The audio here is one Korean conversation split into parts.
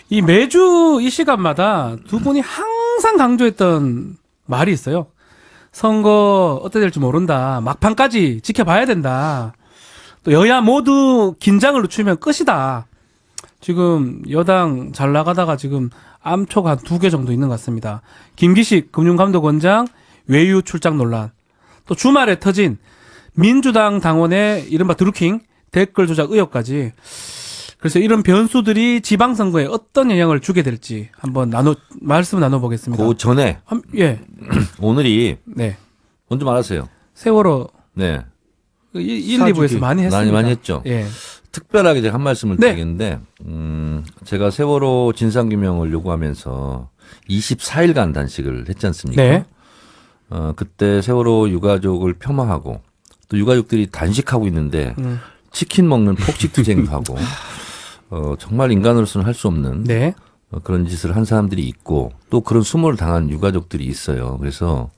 이 매주 이 시간마다 두 분이 항상 강조했던 말이 있어요. 선거 어떻게 될지 모른다. 막판까지 지켜봐야 된다. 또 여야 모두 긴장을 늦추면 끝이다. 지금 여당 잘 나가다가 지금 암초가 한 2개 정도 있는 것 같습니다. 김기식 금융감독원장 외유 출장 논란. 또 주말에 터진 민주당 당원의 이른바 드루킹 댓글 조작 의혹까지. 그래서 이런 변수들이 지방선거에 어떤 영향을 주게 될지 한번 말씀 나눠보겠습니다. 그 전에 예. 오늘이 네. 먼저 말하세요. 세월호 네. 1, 2부에서 많이 했습니다. 많이 했죠. 예. 특별하게 제가 한 말씀을 네. 드리겠는데 제가 세월호 진상규명을 요구하면서 24일간 단식을 했지 않습니까? 네. 그때 세월호 유가족을 폄하하고 또 유가족들이 단식하고 있는데 치킨 먹는 폭식투쟁도 하고 정말 인간으로서는 할 수 없는 네. 그런 짓을 한 사람들이 있고 또 그런 수모를 당한 유가족들이 있어요. 그래서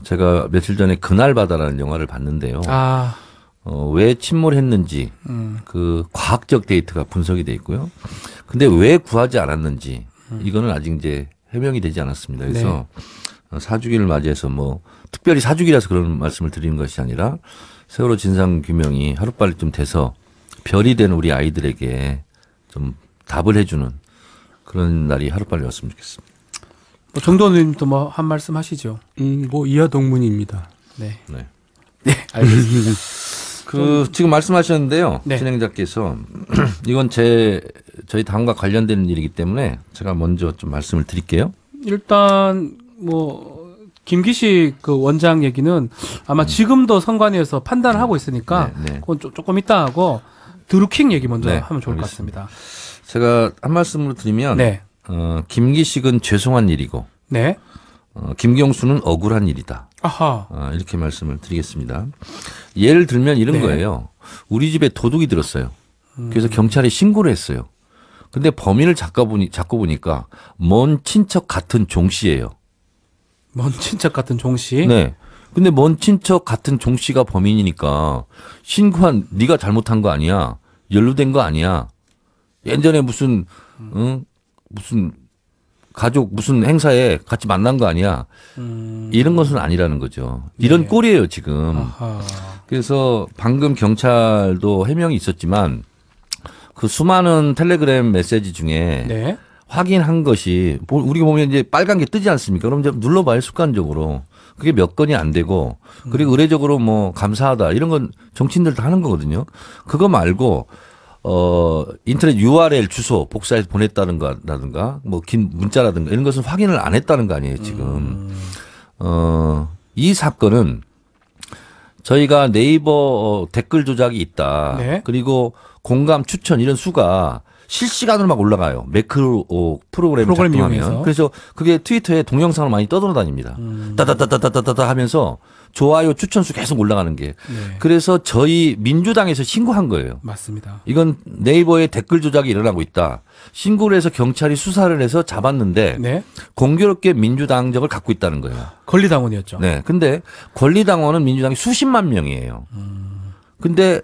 제가 며칠 전에 그날바다라는 영화를 봤는데요. 왜 침몰했는지 그 과학적 데이터가 분석이 돼 있고요. 근데 왜 구하지 않았는지 이거는 아직 이제 해명이 되지 않았습니다. 그래서 네. 사주기를 맞이해서 뭐 특별히 사주기라서 그런 말씀을 드리는 것이 아니라 세월호 진상 규명이 하루빨리 좀 돼서 별이 된 우리 아이들에게 좀 답을 해주는 그런 날이 하루빨리 왔으면 좋겠습니다. 정도원 의원님도 뭐 한 말씀 하시죠. 뭐 이하 동문입니다. 네. 네. 네, 알겠습니다. 지금 말씀하셨는데요. 네. 진행자께서 이건 저희 당과 관련되는 일이기 때문에 제가 먼저 좀 말씀을 드릴게요. 일단 뭐 김기식 그 원장 얘기는 아마 지금도 선관위에서 판단을 하고 있으니까 그건 조금 이따 하고 드루킹 얘기 먼저 하면 좋을 것 같습니다. 제가 한 말씀으로 드리면 김기식은 죄송한 일이고 김경수는 억울한 일이다. 아하. 이렇게 말씀을 드리겠습니다. 예를 들면 이런 거예요. 우리 집에 도둑이 들었어요. 그래서 경찰에 신고를 했어요. 근데 범인을 잡고 보니까 먼 친척 같은 종 씨예요. 먼 친척 같은 종 씨? 네. 근데 먼 친척 같은 종 씨가 범인이니까 신고한 네가 잘못한 거 아니야. 연루된 거 아니야. 예전에 무슨 가족 무슨 행사에 같이 만난 거 아니야. 이런 것은 아니라는 거죠. 이런 꼴이에요 지금. 아하. 그래서 방금 경찰도 해명이 있었지만 그 수많은 텔레그램 메시지 중에 확인한 것이 우리가 보면 이제 빨간 게 뜨지 않습니까? 그럼 이제 눌러봐요 습관적으로. 그게 몇 건이 안 되고 그리고 의례적으로 뭐 감사하다 이런 건 정치인들 다 하는 거거든요. 그거 말고 인터넷 URL 주소 복사해서 보냈다는 거라든가 뭐 긴 문자라든가 이런 것은 확인을 안 했다는 거 아니에요 지금. 이 사건은 저희가 네이버 댓글 조작이 있다. 그리고 공감 추천 이런 수가 실시간으로 막 올라가요. 매크로 프로그램을 작동하면. 그래서 그게 트위터에 동영상으로 많이 떠돌아다닙니다. 따다다다다다다 하면서 좋아요 추천 수 계속 올라가는 게. 그래서 저희 민주당에서 신고한 거예요. 맞습니다. 이건 네이버에 댓글 조작이 일어나고 있다. 신고를 해서 경찰이 수사를 해서 잡았는데 공교롭게 민주당적을 갖고 있다는 거예요. 권리당원이었죠. 네. 근데 권리당원은 민주당이 수십만 명이에요. 근데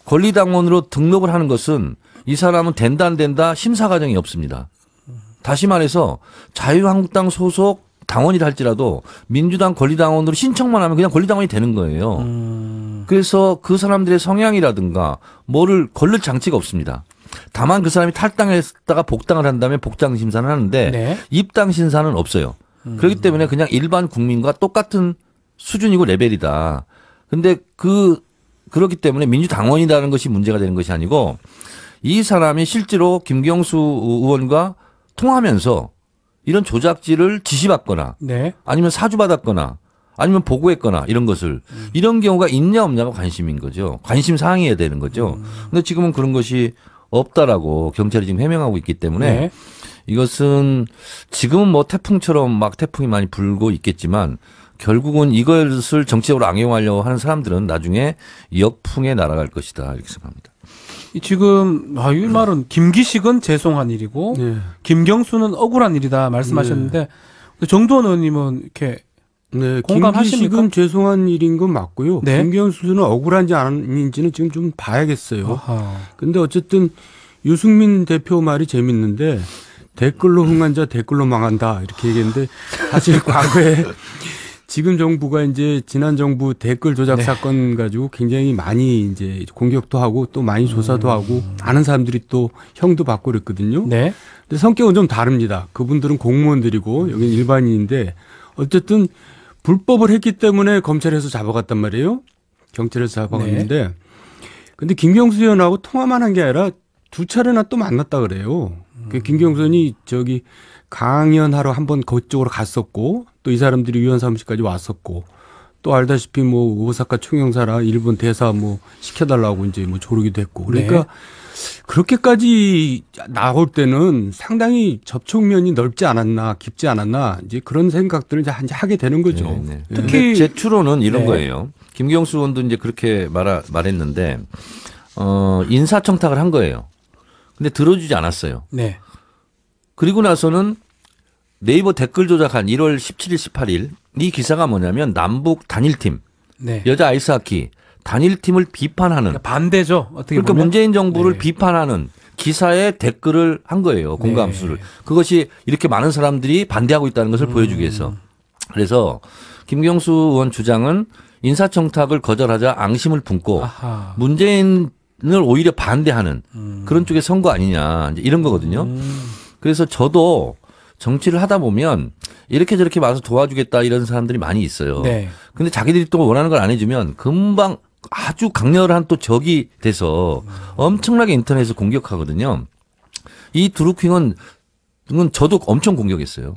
권리당원으로 등록을 하는 것은 이 사람은 된다 안 된다 심사 과정이 없습니다. 다시 말해서 자유한국당 소속 당원이라 할지라도 민주당 권리당원으로 신청만 하면 그냥 권리당원이 되는 거예요. 그래서 그 사람들의 성향이라든가 뭐를 걸릴 장치가 없습니다. 다만 그 사람이 탈당했다가 복당을 한다면 복당 심사는 하는데 입당 심사는 없어요. 그렇기 때문에 그냥 일반 국민과 똑같은 수준이고 레벨이다. 근데 그렇기 때문에 민주당원이라는 것이 문제가 되는 것이 아니고 이 사람이 실제로 김경수 의원과 통하면서 이런 조작질을 지시받거나 아니면 사주받았거나 아니면 보고했거나 이런 것을 이런 경우가 있냐 없냐가 관심인 거죠. 관심 사항이어야 되는 거죠. 근데 지금은 그런 것이 없다라고 경찰이 지금 해명하고 있기 때문에 이것은 지금은 뭐 태풍처럼 막 태풍이 많이 불고 있겠지만 결국은 이것을 정치적으로 악용하려고 하는 사람들은 나중에 역풍에 날아갈 것이다 이렇게 생각합니다. 지금 이 말은 김기식은 죄송한 일이고 김경수는 억울한 일이다 말씀하셨는데 정도원 의원님은 이렇게 공감하십니까? 김기식은 죄송한 일인 건 맞고요. 김경수는 억울한지 아닌지는 지금 좀 봐야겠어요. 그런데 어쨌든 유승민 대표 말이 재밌는데 댓글로 흥한 자 댓글로 망한다 이렇게 얘기했는데 사실 과거에 지금 정부가 이제 지난 정부 댓글 조작 네. 사건 가지고 굉장히 많이 이제 공격도 하고 또 많이 조사도 하고 아는 사람들이 또 형도 받고 그랬거든요. 네. 근데 성격은 좀 다릅니다. 그분들은 공무원들이고 여기는 일반인인데 어쨌든 불법을 했기 때문에 검찰에서 잡아갔단 말이에요. 경찰에서 잡아갔는데 근데 김경수 의원하고 통화만 한 게 아니라 두 차례나 또 만났다 그래요. 그 김경수 의원이 저기 강연하러 한번 그쪽으로 갔었고 또 이 사람들이 위원 사무실까지 왔었고 또 알다시피 뭐 오사카 총영사라 일본 대사 뭐 시켜달라고 이제 뭐 조르기도 했고 그러니까 네. 그렇게까지 나올 때는 상당히 접촉면이 넓지 않았나 깊지 않았나 이제 그런 생각들을 이제 하게 되는 거죠. 네, 네. 예. 특히 제 추론은 이런 네. 거예요. 김경수 의원도 이제 그렇게 말했는데 인사청탁을 한 거예요. 근데 들어주지 않았어요. 네. 그리고 나서는 네이버 댓글 조작한 1월 17일, 18일 이 기사가 뭐냐면 남북 단일팀 네. 여자 아이스하키 단일팀을 비판하는 그러니까 반대죠. 어떻게 그러니까 보면. 문재인 정부를 네. 비판하는 기사에 댓글을 한 거예요. 공감수를. 그것이 이렇게 많은 사람들이 반대하고 있다는 것을 보여주기 위해서. 그래서 김경수 의원 주장은 인사청탁을 거절하자 앙심을 품고 아하. 문재인을 오히려 반대하는 그런 쪽의 선거 아니냐 이제 이런 거거든요. 그래서 저도 정치를 하다 보면 이렇게 저렇게 와서 도와주겠다 이런 사람들이 많이 있어요. 네. 근데 자기들이 또 원하는 걸 안 해주면 금방 아주 강렬한 또 적이 돼서 엄청나게 인터넷에서 공격하거든요. 이 드루킹은 저도 엄청 공격했어요.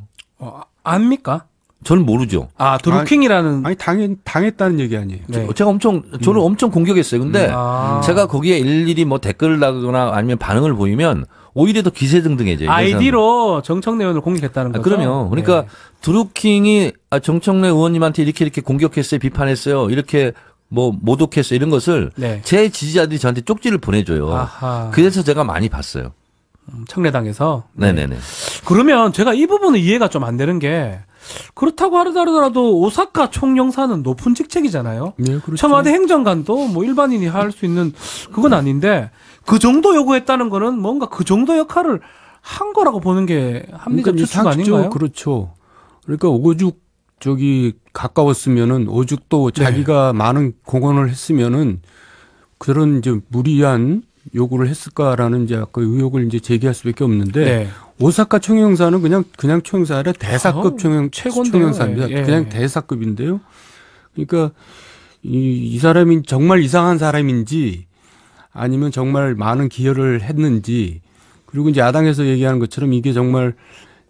압니까? 저는 모르죠. 아, 드루킹이라는. 아니 당했다는 얘기 아니에요. 네. 저는 엄청 공격했어요. 근데 아. 제가 거기에 일일이 뭐 댓글을 다거나 아니면 반응을 보이면 오히려 더 기세등등해져요. 아이디로 정청래 의원을 공격했다는 거죠. 그럼요. 그러니까 네. 드루킹이 정청래 의원님한테 이렇게 공격했어요, 비판했어요, 이렇게 뭐 모독했어요 이런 것을 네. 제 지지자들이 저한테 쪽지를 보내줘요. 아하. 그래서 제가 많이 봤어요. 청래당에서. 네네네. 그러면 제가 이 부분은 이해가 좀 안 되는 게 그렇다고 하더라도 오사카 총영사는 높은 직책이잖아요. 네, 그렇죠. 청와대 행정관도 뭐 일반인이 할 수 있는 그건 아닌데 그 정도 요구했다는 거는 뭔가 그 정도 역할을 한 거라고 보는 게 합리적 그러니까 추측 상식적으로 아닌가요? 그렇죠. 그러니까 오죽 저기 가까웠으면은 오죽 또 네. 자기가 많은 공헌을 했으면은 그런 이제 무리한 요구를 했을까라는 이제 그 의혹을 이제 제기할 수밖에 없는데 네. 오사카 총영사는 그냥 총영사 아니라 대사급 최고인데요. 총영사입니다. 예. 그냥 대사급인데요. 그러니까 이 사람이 정말 이상한 사람인지 아니면 정말 많은 기여를 했는지 그리고 이제 야당에서 얘기하는 것처럼 이게 정말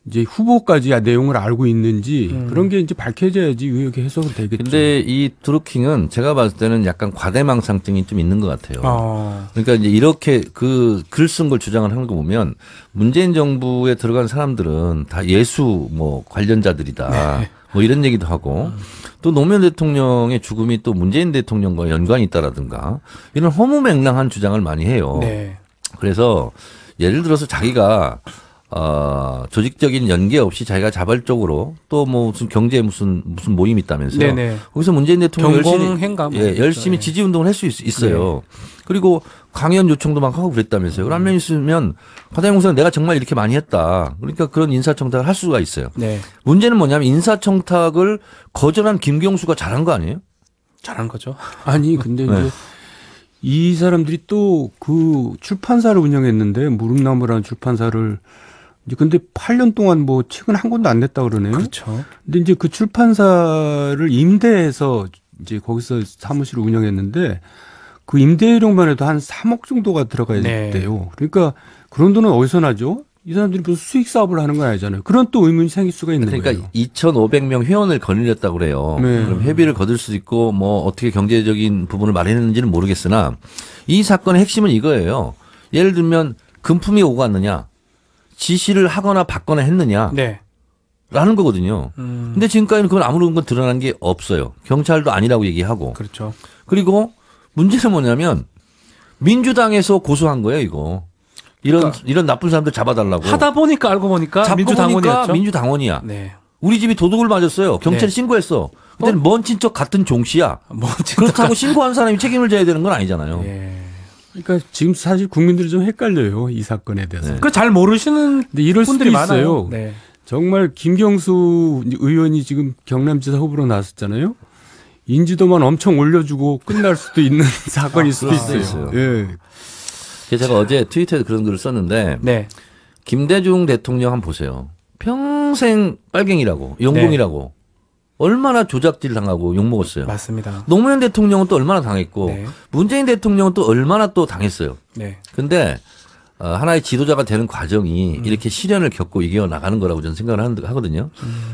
이제 후보까지 내용을 알고 있는지 그런 게 이제 밝혀져야지 의혹이 해소가 되겠죠. 근데 이 드루킹은 제가 봤을 때는 약간 과대망상증이 좀 있는 것 같아요. 그러니까 이제 이렇게 그 글 쓴 걸 주장을 하는 거 보면 문재인 정부에 들어간 사람들은 다 예수 뭐 관련자들이다. 네. 뭐 이런 얘기도 하고 또 노무현 대통령의 죽음이 또 문재인 대통령과 연관이 있다라든가 이런 허무맹랑한 주장을 많이 해요. 네. 그래서 예를 들어서 자기가 조직적인 연계 없이 자기가 자발적으로 또 뭐 무슨 경제 무슨 모임이 있다면서요. 네네. 거기서 문재인 대통령 경공행가 뭐 열심히 네. 지지 운동을 할 수 있어요. 그리고 강연 요청도 막 하고 그랬다면서요. 그런 면이 있으면 과대망상 내가 정말 이렇게 많이 했다. 그러니까 그런 인사청탁을 할 수가 있어요. 네. 문제는 뭐냐면 인사청탁을 거절한 김경수가 잘한 거 아니에요? 잘한 거죠. 아니 근데 네. 이제 이 사람들이 또 그 출판사를 운영했는데 무릎나무라는 출판사를 이제 근데 8년 동안 뭐 책은 한 권도 안 냈다 그러네요. 그렇죠. 근데 이제 그 출판사를 임대해서 이제 거기서 사무실을 운영했는데 그 임대료만 해도 한 3억 정도가 들어가야 네. 돼요. 그러니까 그런 돈은 어디서 나죠? 이 사람들이 무슨 수익 사업을 하는 건 아니잖아요. 그런 또 의문이 생길 수가 있는 그러니까 거예요. 2,500명 회원을 거느렸다고 그래요. 네. 그럼 회비를 거둘 수도 있고 뭐 어떻게 경제적인 부분을 마련했는지는 모르겠으나 이 사건의 핵심은 이거예요. 예를 들면 금품이 오고 갔느냐, 지시를 하거나 받거나 했느냐, 네. 라는 거거든요. 근데 지금까지는 그건 아무런 건 드러난 게 없어요. 경찰도 아니라고 얘기하고. 그렇죠. 그리고 문제는 뭐냐면 민주당에서 고소한 거예요, 이거. 이런 나쁜 사람들 잡아달라고. 하다 보니까 알고 보니까 잡고 민주당원이었죠. 보니까 민주당원이야. 네. 우리 집이 도둑을 맞았어요. 경찰에 네. 신고했어. 근데 먼 친척 같은 종 씨야. 뭐 진짜 그렇다고 신고한 사람이 책임을 져야 되는 건 아니잖아요. 예. 그러니까 지금 사실 국민들이 좀 헷갈려요. 이 사건에 대해서. 네. 그 잘 모르시는 근데 이럴 수도 분들이 있어요. 많아요. 네. 정말 김경수 의원이 지금 경남지사 후보로 나섰잖아요. 인지도만 엄청 올려주고 끝날 수도 있는 사건일 수도 그럴 수도 있어요. 있어요. 예. 그래서 제가 어제 트위터에 그런 글을 썼는데 네. 김대중 대통령 한번 보세요. 평생 빨갱이라고 영봉이라고 얼마나 조작질 당하고 욕먹었어요. 맞습니다. 노무현 대통령은 또 얼마나 당했고 네. 문재인 대통령은 또 얼마나 또 당했어요. 네. 근데 하나의 지도자가 되는 과정이 이렇게 시련을 겪고 이겨나가는 거라고 저는 생각을 하거든요.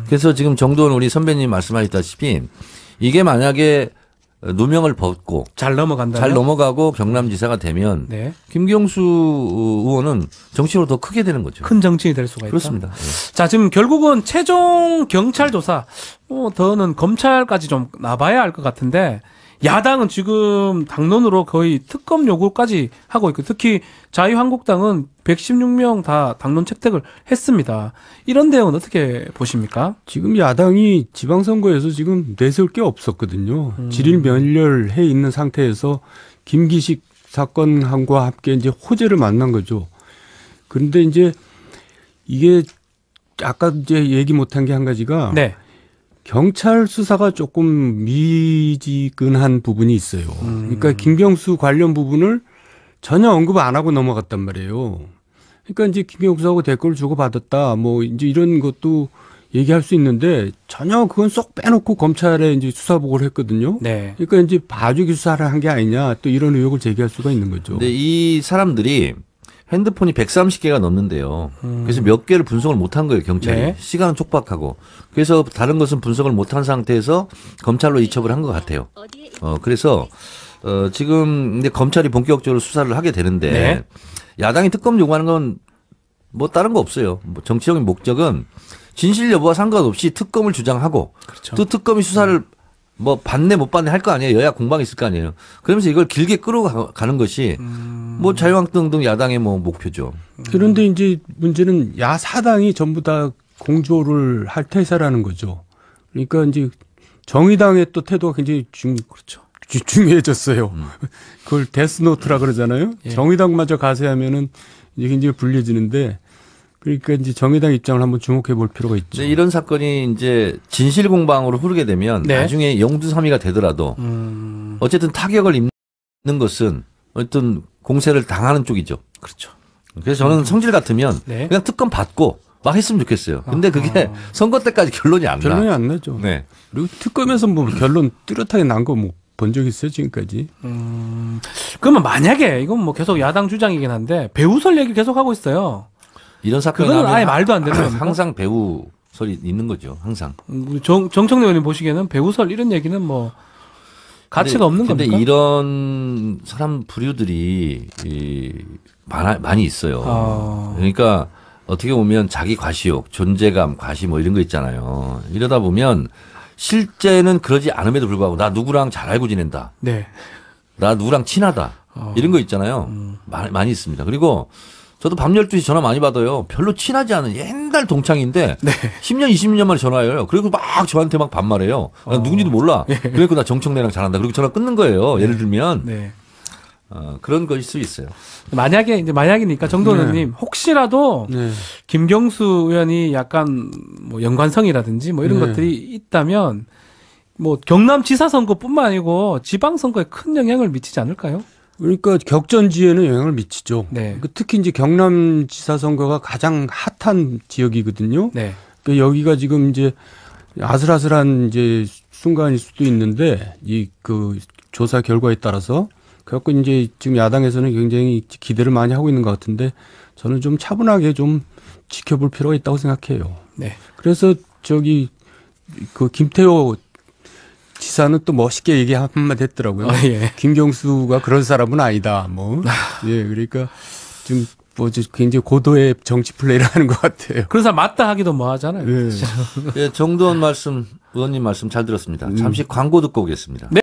그래서 지금 정도원 우리 선배님 말씀하셨다시피 이게 만약에 누명을 벗고 잘 넘어간다. 잘 넘어가고 경남지사가 되면 네. 김경수 의원은 정치로 더 크게 되는 거죠. 큰 정치인이 될 수가 있다. 그렇습니다. 네. 자, 지금 결국은 최종 경찰 조사, 더는 검찰까지 좀 나봐야 할 것 같은데, 야당은 지금 당론으로 거의 특검 요구까지 하고 있고, 특히 자유한국당은 116명 다 당론 채택을 했습니다. 이런 대응은 어떻게 보십니까? 지금 야당이 지방선거에서 지금 내세울 게 없었거든요. 질일멸렬해 있는 상태에서 김기식 사건과 함께 이제 호재를 만난 거죠. 그런데 이제 이게 아까 이제 얘기 못한 게 한 가지가 네. 경찰 수사가 조금 미지근한 부분이 있어요. 그러니까 김경수 관련 부분을 전혀 언급 안 하고 넘어갔단 말이에요. 그러니까 이제 김경수하고 댓글을 주고받았다. 뭐 이제 이런 것도 얘기할 수 있는데 전혀 그건 쏙 빼놓고 검찰에 이제 수사 보고를 했거든요. 네. 그러니까 이제 봐주기 수사를 한 게 아니냐 또 이런 의혹을 제기할 수가 있는 거죠. 근데 이 사람들이 핸드폰이 130개가 넘는데요. 그래서 몇 개를 분석을 못한 거예요, 경찰이. 네. 시간은 촉박하고. 그래서 다른 것은 분석을 못한 상태에서 검찰로 이첩을 한 것 같아요. 그래서 지금 이제 검찰이 본격적으로 수사를 하게 되는데 네. 야당이 특검 요구하는 건 뭐 다른 거 없어요. 뭐 정치적인 목적은 진실 여부와 상관없이 특검을 주장하고 그렇죠. 또 특검이 수사를 뭐 받네 못 받네 할 거 아니에요. 여야 공방이 있을 거 아니에요. 그러면서 이걸 길게 끌어가는 것이 뭐 자유한국당 등 야당의 뭐 목표죠. 그런데 이제 문제는 야사당이 전부 다 공조를 할 태세라는 거죠. 그러니까 이제 정의당의 또 태도가 굉장히 그렇죠. 중요해졌어요. 그걸 데스노트라 그러잖아요. 예. 정의당마저 가세하면은 이제 굉장히 불리해지는데 그러니까 이제 정의당 입장을 한번 주목해 볼 필요가 있죠. 근데 이런 사건이 이제 진실 공방으로 흐르게 되면 네. 나중에 영두삼위가 되더라도 어쨌든 타격을 입는 것은 어떤 공세를 당하는 쪽이죠. 그렇죠. 그래서 저는 성질 같으면 네. 그냥 특검 받고 막 했으면 좋겠어요. 근데 그게 선거 때까지 결론이 안 나. 결론이 안 나죠. 네. 그리고 특검에서 뭐 결론 뚜렷하게 난 거 뭐 본 적 있어요 지금까지? 그러면 만약에 이건 뭐 계속 야당 주장이긴 한데 배우설 얘기 계속 하고 있어요. 이런 사건이 그거는 나면 아예 말도 안 되는 겁니까? 항상 배우 설이 있는 거죠. 항상. 우리 정청래 의원님 보시기에는 배우설 이런 얘기는 뭐 가치가 없는 근데 겁니까? 이런 사람 부류들이 많이 있어요. 그러니까 어떻게 보면 자기 과시욕, 존재감, 과시 뭐 이런 거 있잖아요. 이러다 보면 실제는 그러지 않음에도 불구하고 나 누구랑 잘 알고 지낸다. 네. 나 누구랑 친하다. 이런 거 있잖아요. 많이 있습니다. 그리고 저도 밤 12시 전화 많이 받아요. 별로 친하지 않은 옛날 동창인데 네. 10년, 20년 만에 전화해요. 그리고 막 저한테 막 반말해요. 나 누군지도 몰라. 그래서 나 정청래랑 잘한다. 그리고 전화 끊는 거예요. 예를 들면. 네. 그런 것일 수 있어요. 만약이니까 정도원 네. 의원님 혹시라도 네. 김경수 의원이 약간 뭐 연관성이라든지 뭐 이런 네. 것들이 있다면 뭐 경남지사 선거뿐만 아니고 지방 선거에 큰 영향을 미치지 않을까요? 그러니까 격전지에는 영향을 미치죠. 네. 특히 이제 경남지사 선거가 가장 핫한 지역이거든요. 네. 그러니까 여기가 지금 이제 아슬아슬한 이제 순간일 수도 있는데 이 그 조사 결과에 따라서 그래갖고 이제 지금 야당에서는 굉장히 기대를 많이 하고 있는 것 같은데 저는 좀 차분하게 좀 지켜볼 필요가 있다고 생각해요. 네. 그래서 저기 그 김태호 지사는 또 멋있게 얘기 한마디 했더라고요. 예. 김경수가 그런 사람은 아니다. 뭐. 예, 그러니까 좀 뭐지 굉장히 고도의 정치 플레이를 하는 것 같아요. 그런 사람 맞다 하기도 뭐 하잖아요. 예. 예, 정도원 의원님 말씀 잘 들었습니다. 잠시 광고 듣고 오겠습니다. 네.